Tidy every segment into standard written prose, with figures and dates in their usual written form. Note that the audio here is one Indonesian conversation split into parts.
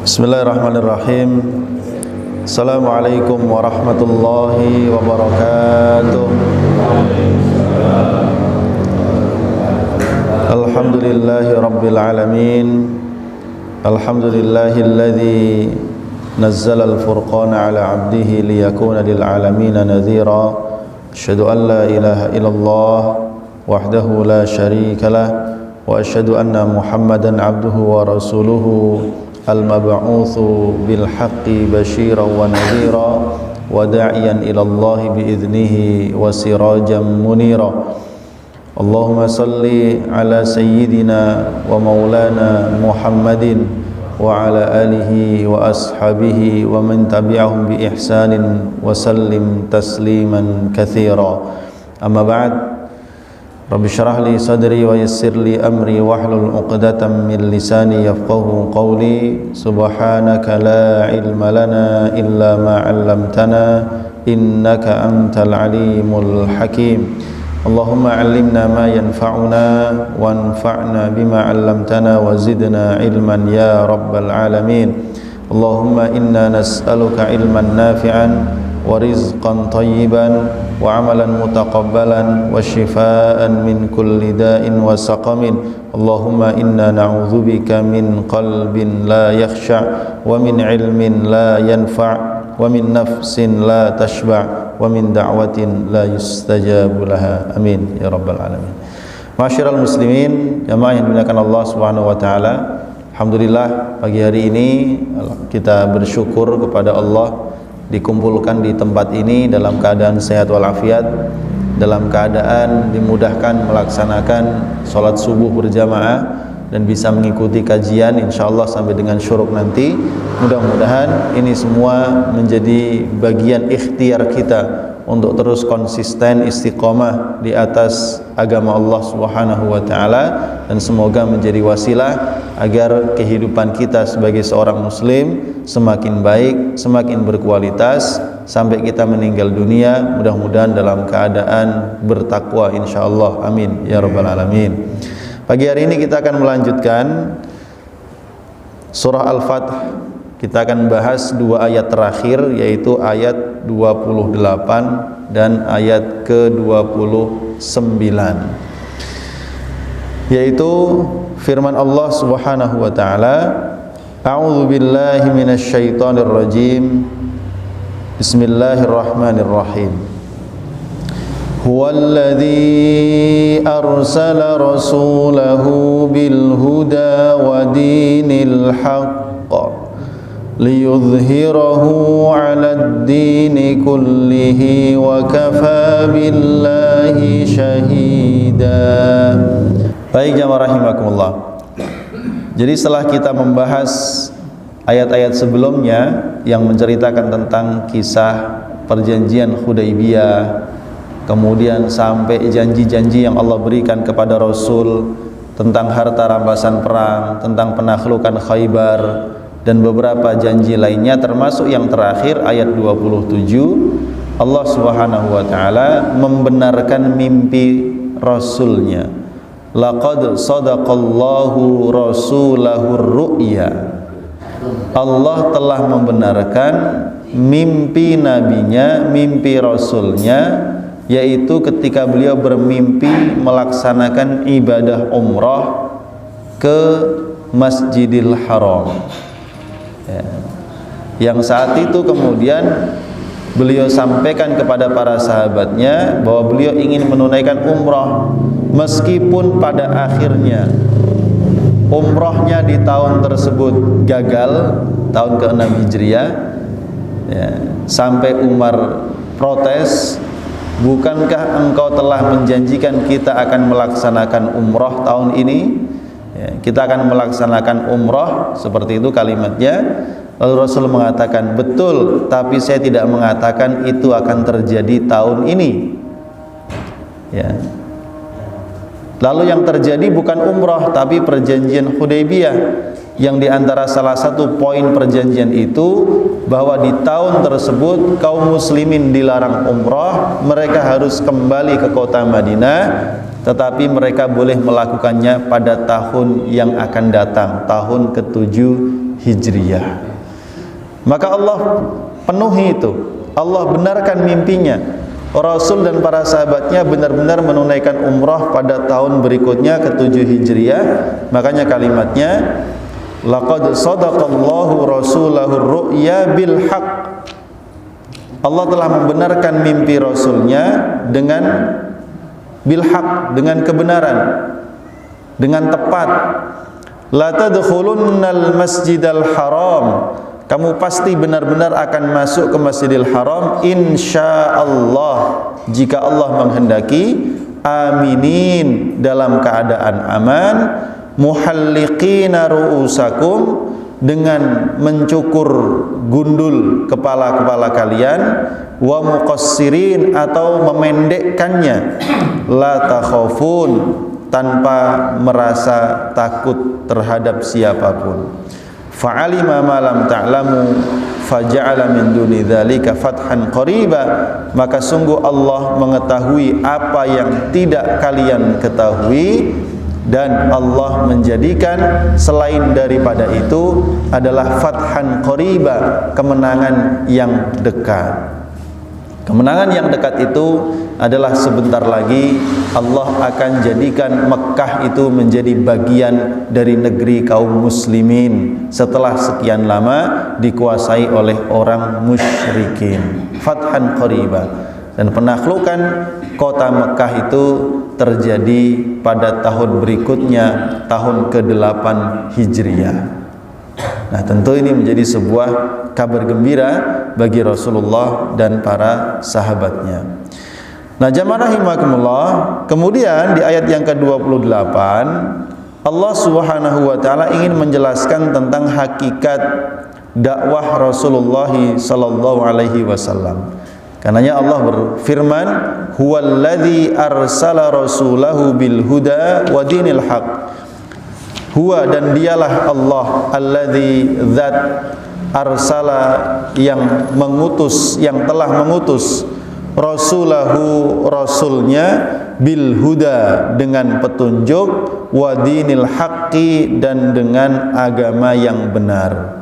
Bismillahirrahmanirrahim. Assalamualaikum warahmatullahi wabarakatuh. Alhamdulillahi rabbil alamin. Alhamdulillahilladzi nazzala al-furqana ala 'abdihi liyakuna lil alamin nadhira. Asyhadu an la ilaha illallah wahdahu la syarika lah wa asyhadu anna Muhammadan 'abduhu wa rasuluhu al-mab'utsu bil haqqi basyiran wa nadhira wa da'iyan ila Allah bi idnihi wa sirajan munira. Allahumma salli ala sayyidina wa maulana Muhammadin wa ala alihi wa ashabihi wa man tabi'ahum bi ihsanin wa sallim tasliman katsira. Amma ba'd. Rabbi syrah li sadri wa yassir li amri wahlul 'uqdatam min lisani yafqahu qawli. Subhanaka la ilma lana illa ma 'allamtana innaka antal alimul hakim. Allahumma 'allimna ma yanfa'una wanfa'na bima 'allamtana wa zidna ilman ya rabbal alamin. Allahumma inna nas'aluka ilman nafi'an wa rizqan tayyiban wa amalan mutaqabbalan wa shifaan min kulli da'in wa saqamin. Allahumma inna na'udzubika min qalbin la yakhsha' wa min ilmin la yanfa' wa min nafsin la tashba' wa min da'watin la yustajabu laha. Amin ya rabbal alamin. Ma'asyiral muslimin, jamaah yang dimuliakan Allah Subhanahu wa taala. Alhamdulillah pagi hari ini kita bersyukur kepada Allah dikumpulkan di tempat ini dalam keadaan sehat walafiat, dalam keadaan dimudahkan melaksanakan sholat subuh berjamaah dan bisa mengikuti kajian insyaallah sampai dengan syuruk nanti. Mudah-mudahan ini semua menjadi bagian ikhtiar kita untuk terus konsisten istiqomah di atas agama Allah Subhanahu wa taala, dan semoga menjadi wasilah agar kehidupan kita sebagai seorang muslim semakin baik, semakin berkualitas sampai kita meninggal dunia mudah-mudahan dalam keadaan bertakwa insyaallah. Amin ya rabbal alamin. Pagi hari ini kita akan melanjutkan surah Al-Fath. Kita akan bahas dua ayat terakhir, yaitu ayat 28 dan ayat ke-29, yaitu firman Allah Subhanahu wa taala, A'udzu billahi minasy syaithanir rajim. Bismillahirrahmanirrahim. Huwallazi arsala rasulahu bil huda wa dinil haqq liyudhhirahu 'alad dini kullihi wa kafa billahi syahida. Baik jamaah rahimakumullah. Jadi setelah kita membahas ayat-ayat sebelumnya yang menceritakan tentang kisah perjanjian Hudaybiyah, kemudian sampai janji-janji yang Allah berikan kepada Rasul tentang harta rampasan perang, tentang penaklukan Khaybar, dan beberapa janji lainnya, termasuk yang terakhir ayat 27, Allah Subhanahu wa taala membenarkan mimpi Rasulnya. Laqad sadaqallahu rasulahur ru'ya. Allah telah membenarkan mimpi nabinya, mimpi rasulnya, yaitu ketika beliau bermimpi melaksanakan ibadah umrah ke Masjidil Haram. Yang saat itu kemudian beliau sampaikan kepada para sahabatnya bahwa beliau ingin menunaikan umrah, meskipun pada akhirnya umrahnya di tahun tersebut gagal, tahun ke-6 Hijriah, sampai Umar protes, bukankah engkau telah menjanjikan kita akan melaksanakan umrah tahun ini? Kita akan melaksanakan umrah, seperti itu kalimatnya. Lalu Rasul mengatakan, betul, tapi saya tidak mengatakan itu akan terjadi tahun ini. Lalu yang terjadi bukan umrah, tapi perjanjian Hudaybiyah, yang diantara salah satu poin perjanjian itu bahwa di tahun tersebut kaum muslimin dilarang umrah, mereka harus kembali ke kota Madinah tetapi mereka boleh melakukannya pada tahun yang akan datang, tahun ke-7 Hijriyah. Maka Allah penuhi itu, Allah benarkan mimpinya. Rasul dan para sahabatnya benar-benar menunaikan umrah pada tahun berikutnya ke-7 Hijriyah. Makanya kalimatnya, laqad sadaqallahu rasulahur ru'ya bil haqq. Allah telah membenarkan mimpi Rasulnya dengan bilhaq, dengan kebenaran, dengan tepat. La tadkhulunnal masjidal haram, kamu pasti benar-benar akan masuk ke Masjidil Haram insyaallah, jika Allah menghendaki, aminin, dalam keadaan aman, muhalliqina ru'usakum, dengan mencukur gundul kepala-kepala kalian, wa muqassirin, atau memendekkannya, la takhafun, tanpa merasa takut terhadap siapapun. Fa'alima ma lam ta'lamu faja'ala min duni dzalika fathan qariba, maka sungguh Allah mengetahui apa yang tidak kalian ketahui, dan Allah menjadikan selain daripada itu adalah fathan qariba, kemenangan yang dekat. Kemenangan yang dekat itu adalah sebentar lagi Allah akan jadikan Mekah itu menjadi bagian dari negeri kaum muslimin setelah sekian lama dikuasai oleh orang musyrikin. Fathan qariba. Dan penaklukan kota Mekah itu terjadi pada tahun berikutnya, tahun ke-8 Hijriyah. Nah, tentu ini menjadi sebuah kabar gembira bagi Rasulullah dan para sahabatnya. Nah, jamaah rahimakumullah, kemudian di ayat yang ke-28 Allah Subhanahu wa taala ingin menjelaskan tentang hakikat dakwah Rasulullah sallallahu alaihi wasallam. Karenanya Allah berfirman, huwallazi arsala rasulahu bil huda wa dinil haq. Huwa, dan dialah Allah, alladzi zat, arsala, yang mengutus, yang telah mengutus, rasulahu, rasulnya, bil huda, dengan petunjuk, wa dinil haqqi, dan dengan agama yang benar.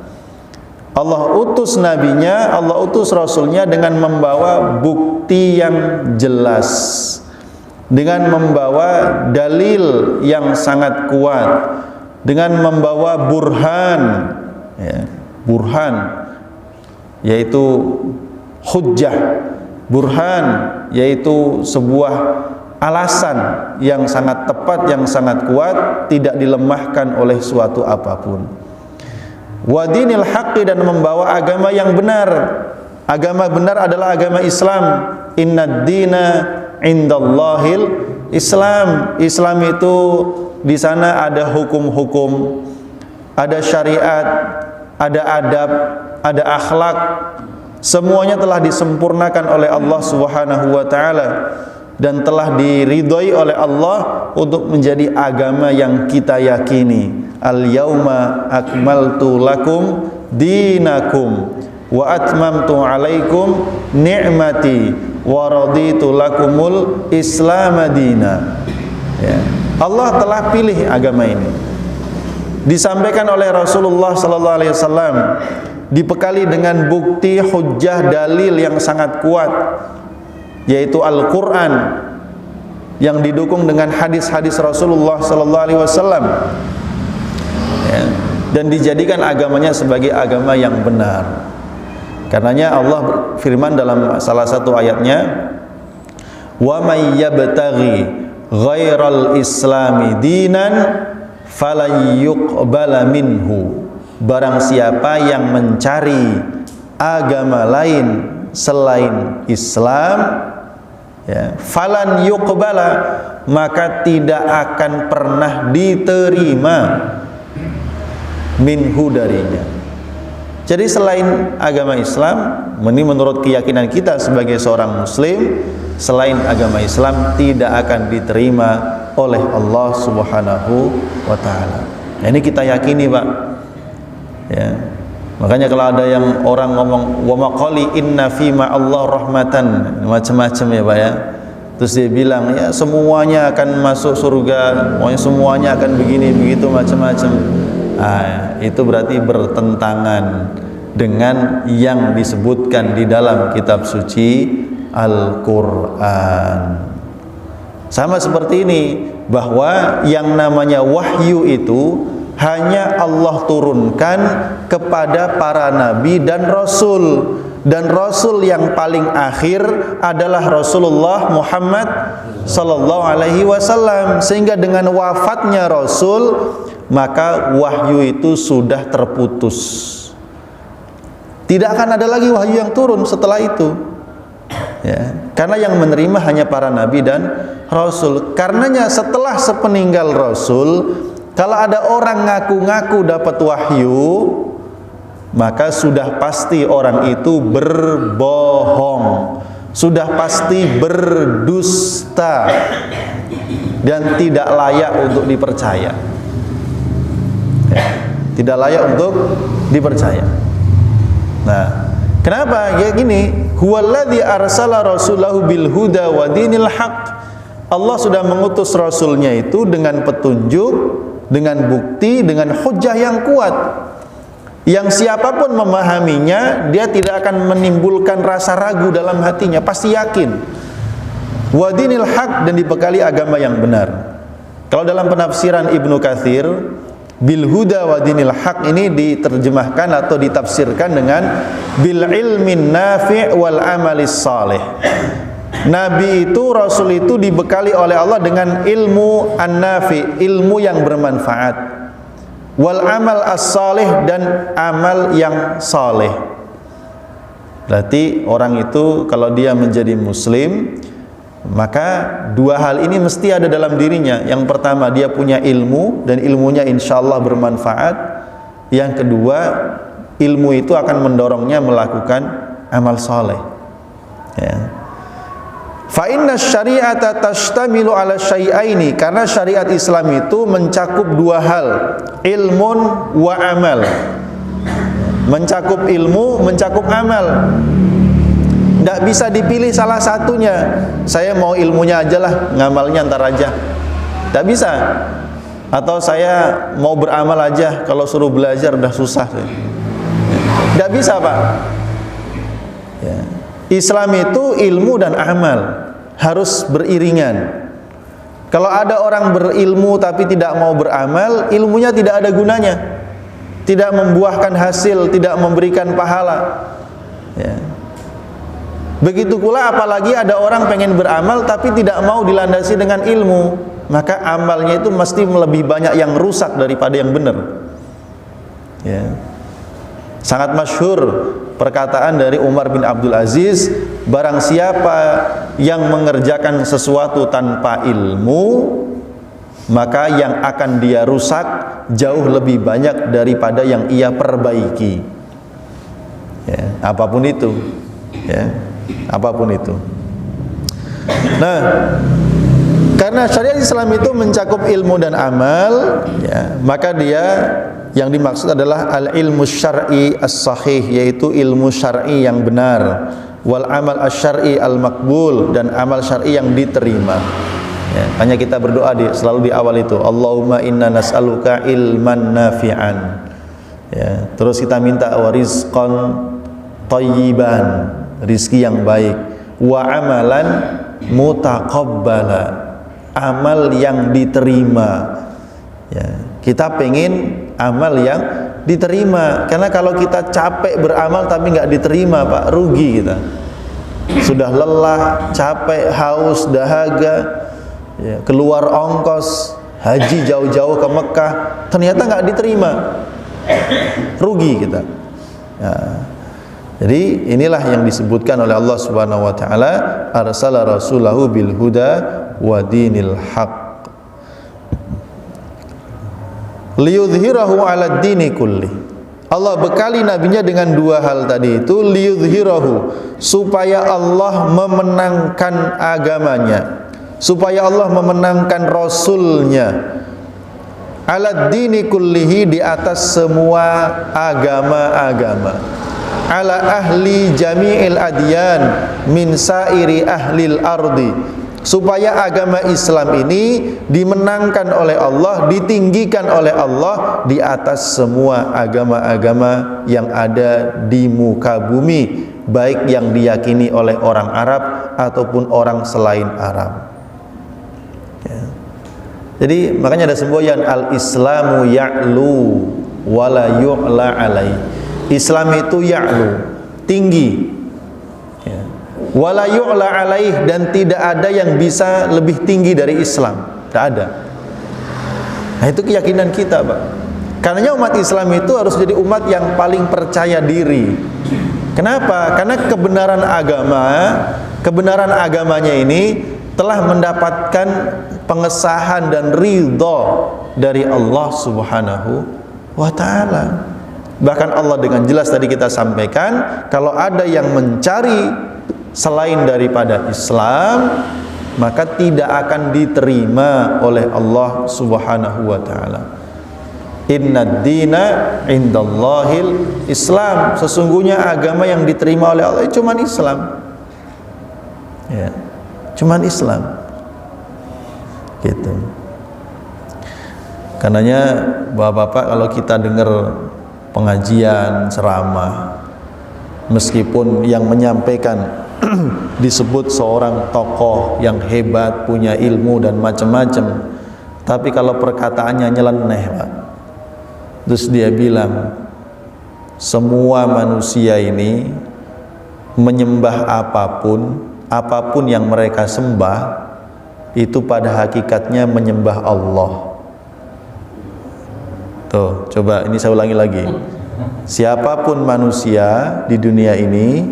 Allah utus nabinya, Allah utus rasulnya dengan membawa bukti yang jelas, dengan membawa dalil yang sangat kuat, dengan membawa burhan, ya, burhan yaitu hujjah, burhan yaitu sebuah alasan yang sangat tepat, yang sangat kuat, tidak dilemahkan oleh suatu apapun. Wa dinil haqqi, dan membawa agama yang benar. Agama benar adalah agama Islam. Innad dina indallahil Islam. Islam itu di sana ada hukum-hukum, ada syariat, ada adab, ada akhlak. Semuanya telah disempurnakan oleh Allah Subhanahu wa taala dan telah diridhoi oleh Allah untuk menjadi agama yang kita yakini. Al-yauma akmaltu lakum dinakum wa atmamtu alaikum ni'mati wa raditu lakumul islam dina. Ya. Allah telah pilih agama ini. Disampaikan oleh Rasulullah sallallahu alaihi wasallam, dibekali dengan bukti, hujjah, dalil yang sangat kuat, yaitu Al-Qur'an, yang didukung dengan hadis-hadis Rasulullah sallallahu alaihi wasallam. Ya, dan dijadikan agamanya sebagai agama yang benar. Karenanya Allah berfirman dalam salah satu ayatnya, wa may yabtaghi ghairal islami dinan falan yuqbala minhu. Barang siapa yang mencari agama lain selain Islam, ya, falan yuqbala, maka tidak akan pernah diterima minhu, darinya. Jadi selain agama Islam, ini menurut keyakinan kita sebagai seorang muslim, selain agama Islam tidak akan diterima oleh Allah Subhanahu wa taala. Nah, ini kita yakini, Pak. Ya. Makanya kalau ada yang orang ngomong wa maqali inna fi ma Allah rahmatan, macam-macam ya, Pak ya. Terus dia bilang, ya semuanya akan masuk surga, semuanya akan begini begitu macam-macam. Itu berarti bertentangan dengan yang disebutkan di dalam kitab suci Al-Quran. Sama seperti ini, bahwa yang namanya wahyu itu hanya Allah turunkan kepada para nabi dan rasul. Dan rasul yang paling akhir adalah Rasulullah Muhammad sallallahu alaihi wasallam. Sehingga dengan wafatnya Rasul, maka wahyu itu sudah terputus. Tidak akan ada lagi wahyu yang turun setelah itu. Ya, karena yang menerima hanya para nabi dan rasul. Karenanya setelah sepeninggal Rasul, kalau ada orang ngaku-ngaku dapat wahyu, maka sudah pasti orang itu berbohong, sudah pasti berdusta, dan tidak layak untuk dipercaya. Ya, tidak layak untuk dipercaya. Nah, kenapa? Ya gini, huwallazi arsala rasulahu bil huda wa dinil haq. Allah sudah mengutus rasulnya itu dengan petunjuk, dengan bukti, dengan hujjah yang kuat, yang siapapun memahaminya, dia tidak akan menimbulkan rasa ragu dalam hatinya, pasti yakin. Wa dinil haq, dan dibekali agama yang benar. Kalau dalam penafsiran Ibnu Katsir, bil huda wa dinil haq ini diterjemahkan atau ditafsirkan dengan bil ilmin nafi' wal amalis salih. Nabi itu, Rasul itu dibekali oleh Allah dengan ilmu an-nafi, ilmu yang bermanfaat, wal amal as-salih, dan amal yang saleh. Berarti orang itu kalau dia menjadi muslim, maka dua hal ini mesti ada dalam dirinya. Yang pertama, dia punya ilmu, dan ilmunya insyaallah bermanfaat. Yang kedua, ilmu itu akan mendorongnya melakukan amal saleh. Ya. Fa inna syari'ata tashtamilu ala syai'aini, karena syariat Islam itu mencakup dua hal, ilmun wa amal. Mencakup ilmu, mencakup amal. Tidak bisa dipilih salah satunya. Saya mau ilmunya aja lah, ngamalnya ntar aja. Tidak bisa. Atau saya mau beramal aja, kalau suruh belajar udah susah. Tidak bisa, Pak. Ya. Islam itu ilmu dan amal harus beriringan. Kalau ada orang berilmu tapi tidak mau beramal, ilmunya tidak ada gunanya, tidak membuahkan hasil, tidak memberikan pahala. Ya. Begitu pula apalagi ada orang pengen beramal tapi tidak mau dilandasi dengan ilmu, maka amalnya itu mesti lebih banyak yang rusak daripada yang benar. Ya. Sangat masyhur perkataan dari Umar bin Abdul Aziz, barang siapa yang mengerjakan sesuatu tanpa ilmu, maka yang akan dia rusak jauh lebih banyak daripada yang ia perbaiki. Ya, apapun itu, ya, apapun itu. Nah, karena syariat Islam itu mencakup ilmu dan amal, ya, maka dia yang dimaksud adalah al-ilmu syar'i as-sahih, yaitu ilmu syar'i yang benar, wal amal asy-syar'i al-maqbul, dan amal syar'i yang diterima. Ya, hanya kita berdoa selalu di awal itu, Allahumma inna nas'aluka ilman nafi'an. Ya, terus kita minta wa rizqan thayyiban, rizki yang baik, wa amalan mutaqabbala, amal yang diterima. Ya, kita pengen amal yang diterima, karena kalau kita capek beramal tapi nggak diterima, Pak, rugi kita. Sudah lelah, capek, haus, dahaga, ya, keluar ongkos haji jauh-jauh ke Mekah, ternyata nggak diterima, rugi kita. Ya. Jadi inilah yang disebutkan oleh Allah Subhanahu wa taala, arsala rasulahu bil huda wa dinil haq liyudhhirahu 'ala dini kulli. Allah bekali nabinya dengan dua hal tadi itu, liyudhhirahu, supaya Allah memenangkan agamanya, supaya Allah memenangkan rasulnya, 'ala dini kullihi, di atas semua agama-agama, 'ala ahli jami'il adyan min sairi ahlil ardi, supaya agama Islam ini dimenangkan oleh Allah, ditinggikan oleh Allah di atas semua agama-agama yang ada di muka bumi, baik yang diyakini oleh orang Arab ataupun orang selain Arab. Ya. Jadi makanya ada semboyan al-Islamu ya'lu wala yu'la alai. Islam itu ya'lu, tinggi, wala yu'la alaih, dan tidak ada yang bisa lebih tinggi dari Islam, tidak ada. Nah, itu keyakinan kita, Pak. Karena umat Islam itu harus jadi umat yang paling percaya diri. Kenapa? Karena kebenaran agamanya ini telah mendapatkan pengesahan dan ridho dari Allah Subhanahu wa ta'ala. Bahkan Allah dengan jelas tadi kita sampaikan, kalau ada yang mencari selain daripada Islam, maka tidak akan diterima oleh Allah Subhanahu wa ta'ala. Innad dina indallahil Islam. Sesungguhnya agama yang diterima oleh Allah cuman Islam. Ya, cuman Islam. Gitu. Karenanya Bapak-bapak, kalau kita dengar pengajian, ceramah, meskipun yang menyampaikan disebut seorang tokoh yang hebat, punya ilmu dan macam-macam, tapi kalau perkataannya nyeleneh, Pak. Terus dia bilang semua manusia ini menyembah apapun yang mereka sembah itu pada hakikatnya menyembah Allah. Tuh, coba ini saya ulangi lagi. Siapapun manusia di dunia ini,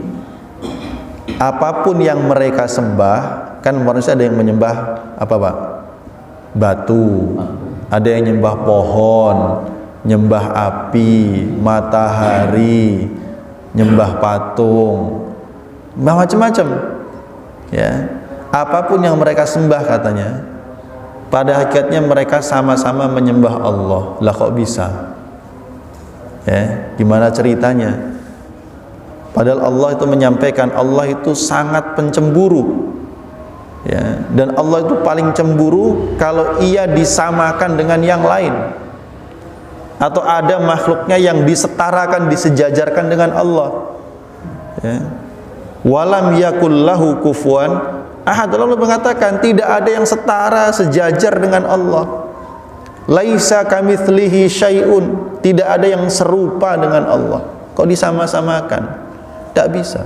apapun yang mereka sembah, kan manusia ada yang menyembah apa, Pak? Batu, ada yang menyembah pohon, nyembah api, matahari, nyembah patung, macam-macam. Ya, apapun yang mereka sembah katanya, pada hakikatnya mereka sama-sama menyembah Allah. Lah kok bisa? Ya, gimana ceritanya? Padahal Allah itu menyampaikan Allah itu sangat pencemburu, ya, dan Allah itu paling cemburu kalau ia disamakan dengan yang lain, atau ada makhluknya yang disetarakan, disejajarkan dengan Allah. Ya. Walam yakul lahu kufuwan ahad. Allah mengatakan tidak ada yang setara, sejajar dengan Allah. Laisa kamitslihi syai'un. Tidak ada yang serupa dengan Allah. Kok disama-samakan? Tidak bisa.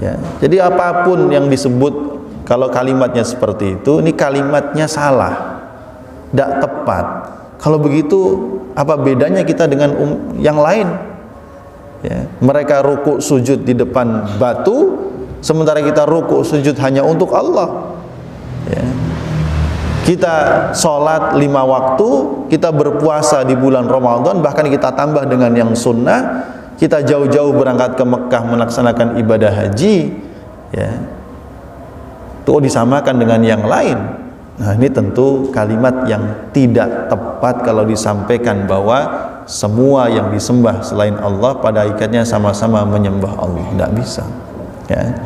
Ya, jadi apapun yang disebut, kalau kalimatnya seperti itu, ini kalimatnya salah, tidak tepat. Kalau begitu, apa bedanya kita dengan yang lain? Ya, mereka rukuk sujud di depan batu, sementara kita rukuk sujud hanya untuk Allah. Ya. Kita sholat 5 waktu, kita berpuasa di bulan Ramadan, bahkan kita tambah dengan yang sunnah. Kita jauh-jauh berangkat ke Mekah melaksanakan ibadah haji, ya, itu disamakan dengan yang lain. Nah, ini tentu kalimat yang tidak tepat kalau disampaikan bahwa semua yang disembah selain Allah pada hakikatnya sama-sama menyembah Allah. Tidak bisa. Ya.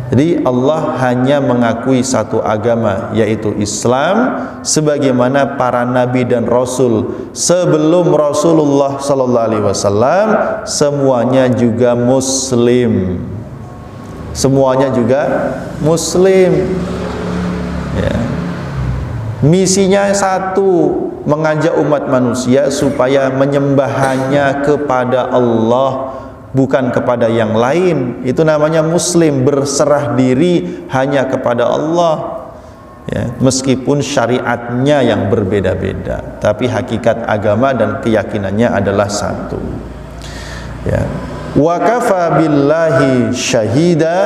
Jadi Allah hanya mengakui satu agama, yaitu Islam, sebagaimana para nabi dan rasul sebelum Rasulullah sallallahu alaihi wasallam semuanya juga muslim. Semuanya juga muslim. Ya. Misinya satu, mengajak umat manusia supaya menyembah hanya kepada Allah, bukan kepada yang lain. Itu namanya muslim, berserah diri hanya kepada Allah. Ya, meskipun syariatnya yang berbeda-beda, tapi hakikat agama dan keyakinannya adalah satu. Ya. Wa kafa billahi syahida,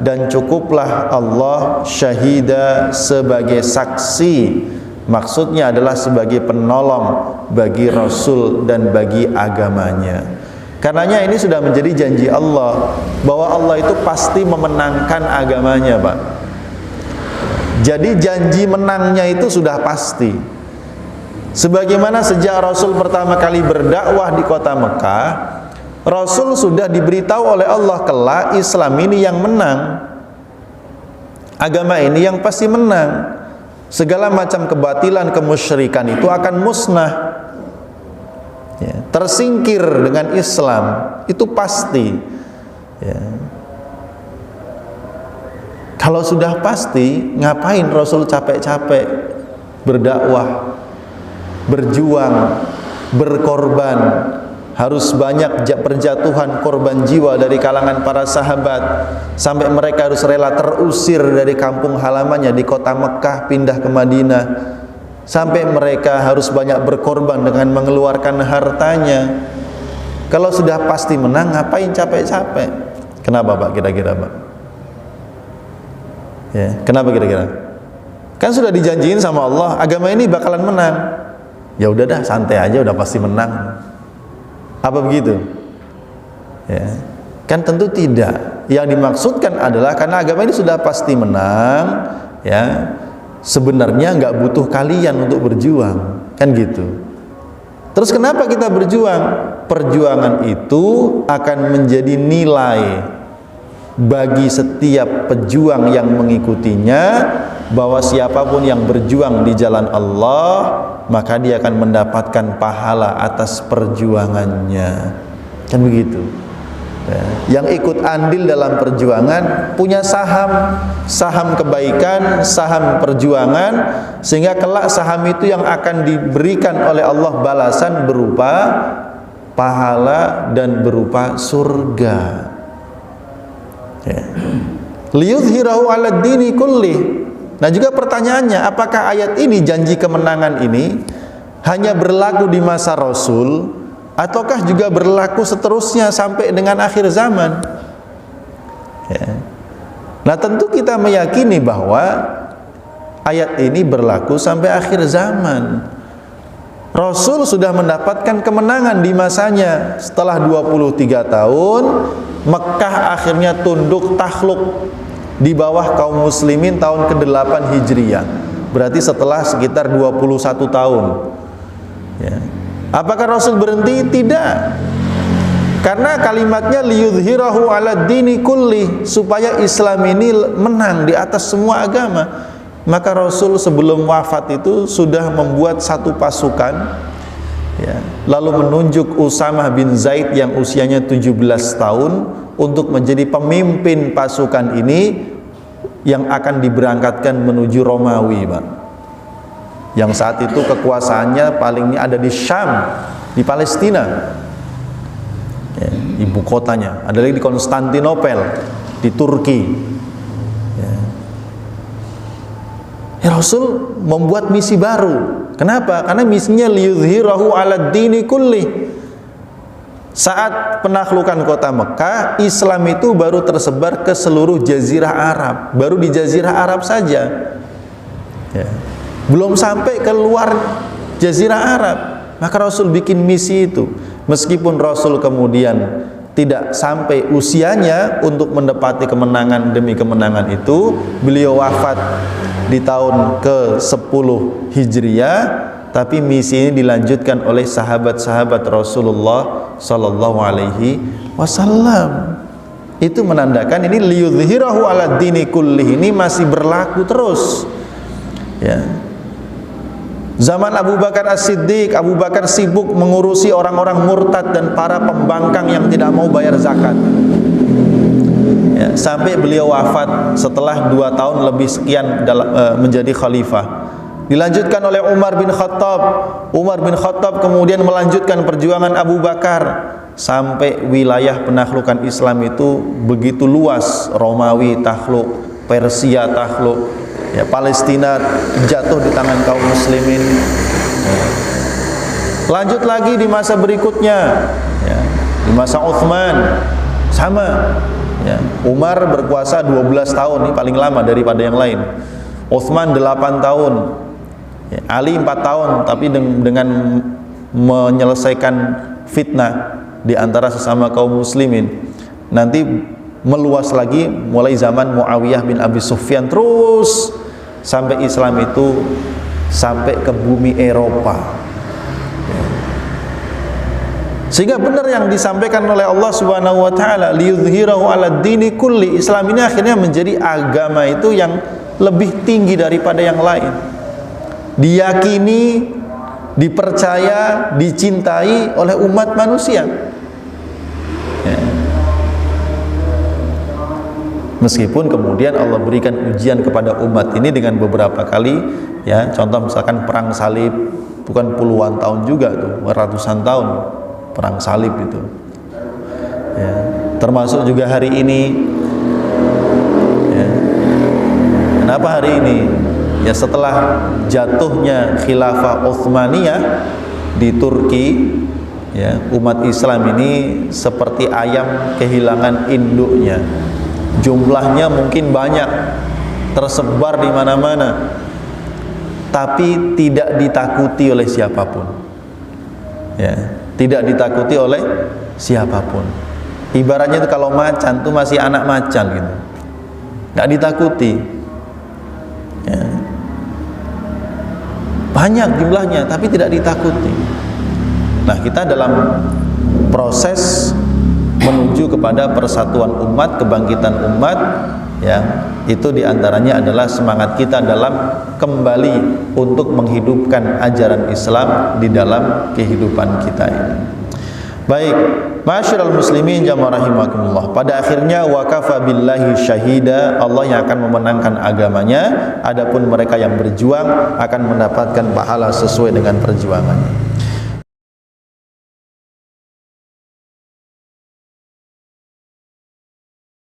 dan cukuplah Allah syahida sebagai saksi. Maksudnya adalah sebagai penolong bagi Rasul dan bagi agamanya. Karenanya ini sudah menjadi janji Allah bahwa Allah itu pasti memenangkan agamanya, Pak. Jadi janji menangnya itu sudah pasti. Sebagaimana sejak Rasul pertama kali berdakwah di kota Mekah, Rasul sudah diberitahu oleh Allah kelak Islam ini yang menang. agama ini yang pasti menang. Segala macam kebatilan, kemusyrikan itu akan musnah, ya, tersingkir dengan Islam, itu pasti, ya. Kalau sudah pasti, ngapain Rasul capek-capek berdakwah, berjuang, berkorban, harus banyak perjatuhan korban jiwa dari kalangan para sahabat, sampai mereka harus rela terusir dari kampung halamannya di kota Mekah pindah ke Madinah, sampai mereka harus banyak berkorban dengan mengeluarkan hartanya. Kalau sudah pasti menang, ngapain capek-capek? Kenapa Pak, kira-kira Pak? Ya, kenapa kira-kira? Kan sudah dijanjiin sama Allah, agama ini bakalan menang. Ya udah dah, santai aja, udah pasti menang. Apa begitu? Ya, kan tentu tidak. Yang dimaksudkan adalah karena agama ini sudah pasti menang, ya, sebenarnya nggak butuh kalian untuk berjuang, kan gitu. Terus kenapa kita berjuang? Perjuangan itu akan menjadi nilai bagi setiap pejuang yang mengikutinya, bahwa siapapun yang berjuang di jalan Allah, maka dia akan mendapatkan pahala atas perjuangannya, kan begitu. Ya. Yang ikut andil dalam perjuangan punya saham kebaikan, saham perjuangan, sehingga kelak saham itu yang akan diberikan oleh Allah balasan berupa pahala dan berupa surga. Ya. Liyudhhirahu 'alad dini kullih. Nah juga pertanyaannya, apakah ayat ini, janji kemenangan ini hanya berlaku di masa Rasul, ataukah juga berlaku seterusnya sampai dengan akhir zaman? Ya. Nah tentu kita meyakini bahwa ayat ini berlaku sampai akhir zaman. Rasul sudah mendapatkan kemenangan di masanya. Setelah 23 tahun, Mekah akhirnya tunduk takluk di bawah kaum muslimin tahun ke-8 Hijriah. Berarti setelah sekitar 21 tahun. Ya. Apakah Rasul berhenti? Tidak. Karena kalimatnya liyudhhirahu 'alad dini kulli, supaya Islam ini menang di atas semua agama. Maka Rasul sebelum wafat itu sudah membuat satu pasukan, ya, lalu menunjuk Usamah bin Zaid yang usianya 17 tahun untuk menjadi pemimpin pasukan ini yang akan diberangkatkan menuju Romawi, Pak. Yang saat itu kekuasaannya paling ada di Syam, di Palestina, ya, ibu kotanya. Ada lagi di Konstantinopel, di Turki. Ya, Rasul membuat misi baru. Kenapa? Karena misinya liyudhhirahu 'alad dini kulli. Saat penaklukan kota Mekah, Islam itu baru tersebar ke seluruh jazirah Arab, baru di jazirah Arab saja, ya. Belum sampai ke luar jazirah Arab. Maka Rasul bikin misi itu. Meskipun Rasul kemudian tidak sampai usianya untuk mendapati kemenangan demi kemenangan itu, beliau wafat di tahun ke-10 Hijriah, tapi misi ini dilanjutkan oleh sahabat-sahabat Rasulullah Sallallahu Alaihi Wasallam. Itu menandakan ini liyudhhirahu 'alad dini kullih ini masih berlaku terus, ya. Zaman Abu Bakar As-Siddiq, Abu Bakar sibuk mengurusi orang-orang murtad dan para pembangkang yang tidak mau bayar zakat, ya, sampai beliau wafat setelah 2 tahun lebih sekian menjadi khalifah. Dilanjutkan oleh Umar bin Khattab. Umar bin Khattab kemudian melanjutkan perjuangan Abu Bakar sampai wilayah penaklukan Islam itu begitu luas. Romawi takluk, Persia takluk, ya, Palestina jatuh di tangan kaum muslimin. Lanjut lagi di masa berikutnya, ya, di masa Utsman sama, ya. Umar berkuasa 12 tahun, ini paling lama daripada yang lain. Utsman 8 tahun, ya, Ali 4 tahun, tapi dengan menyelesaikan fitnah di antara sesama kaum muslimin. Nanti meluas lagi mulai zaman Muawiyah bin Abi Sufyan, terus sampai Islam itu sampai ke bumi Eropa. Sehingga benar yang disampaikan oleh Allah Subhanahu wa taala, liyudhhirahu 'alad dini kulli. Islam ini akhirnya menjadi agama itu yang lebih tinggi daripada yang lain. Diyakini, dipercaya, dicintai oleh umat manusia. Ya. Meskipun kemudian Allah berikan ujian kepada umat ini dengan beberapa kali, ya, contoh misalkan perang salib, bukan puluhan tahun juga tuh, ratusan tahun perang salib itu, ya. Termasuk juga hari ini, ya. Kenapa hari ini? Ya, setelah jatuhnya khilafah Utsmaniyah di Turki, ya, umat Islam ini seperti ayam kehilangan induknya. Jumlahnya mungkin banyak, tersebar di mana-mana, tapi tidak ditakuti oleh siapapun. Ya, tidak ditakuti oleh siapapun. Ibaratnya itu kalau macan tuh masih anak macan gitu, nggak ditakuti. Ya. Banyak jumlahnya, tapi tidak ditakuti. Nah, kita dalam proses menuju kepada persatuan umat, kebangkitan umat, ya, itu diantaranya adalah semangat kita dalam kembali untuk menghidupkan ajaran Islam di dalam kehidupan kita ini. Baik, ma'asyiral muslimin jamaah rahimakumullah. Pada akhirnya wa kafa billahi syahida, Allah yang akan memenangkan agamanya, adapun mereka yang berjuang akan mendapatkan pahala sesuai dengan perjuangannya.